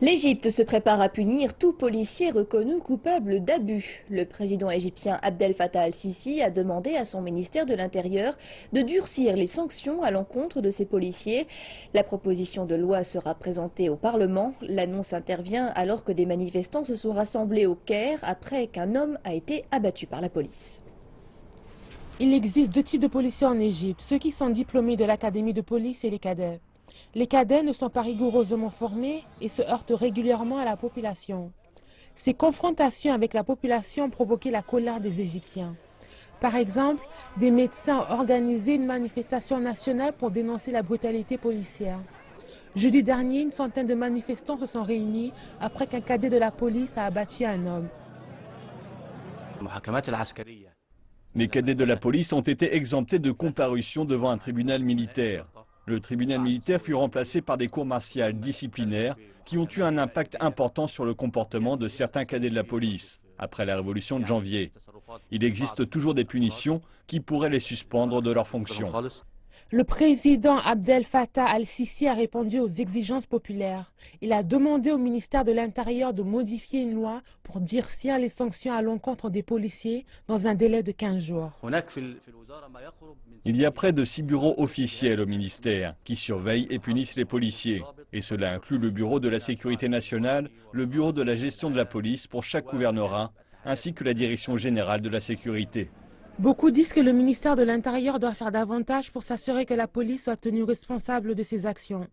L'Égypte se prépare à punir tout policier reconnu coupable d'abus. Le président égyptien Abdel Fattah al-Sisi a demandé à son ministère de l'Intérieur de durcir les sanctions à l'encontre de ces policiers. La proposition de loi sera présentée au Parlement. L'annonce intervient alors que des manifestants se sont rassemblés au Caire après qu'un homme a été abattu par la police. Il existe deux types de policiers en Égypte, ceux qui sont diplômés de l'académie de police et les cadets. Les cadets ne sont pas rigoureusement formés et se heurtent régulièrement à la population. Ces confrontations avec la population ont provoqué la colère des Égyptiens. Par exemple, des médecins ont organisé une manifestation nationale pour dénoncer la brutalité policière. Jeudi dernier, une centaine de manifestants se sont réunis après qu'un cadet de la police a abattu un homme. Les cadets de la police ont été exemptés de comparution devant un tribunal militaire. Le tribunal militaire fut remplacé par des cours martiales disciplinaires qui ont eu un impact important sur le comportement de certains cadets de la police après la révolution de janvier. Il existe toujours des punitions qui pourraient les suspendre de leurs fonctions. Le président Abdel Fattah al-Sisi a répondu aux exigences populaires. Il a demandé au ministère de l'Intérieur de modifier une loi pour durcir les sanctions à l'encontre des policiers dans un délai de 15 jours. Il y a près de 6 bureaux officiels au ministère qui surveillent et punissent les policiers. Et cela inclut le bureau de la sécurité nationale, le bureau de la gestion de la police pour chaque gouvernorat, ainsi que la direction générale de la sécurité. Beaucoup disent que le ministère de l'Intérieur doit faire davantage pour s'assurer que la police soit tenue responsable de ses actions.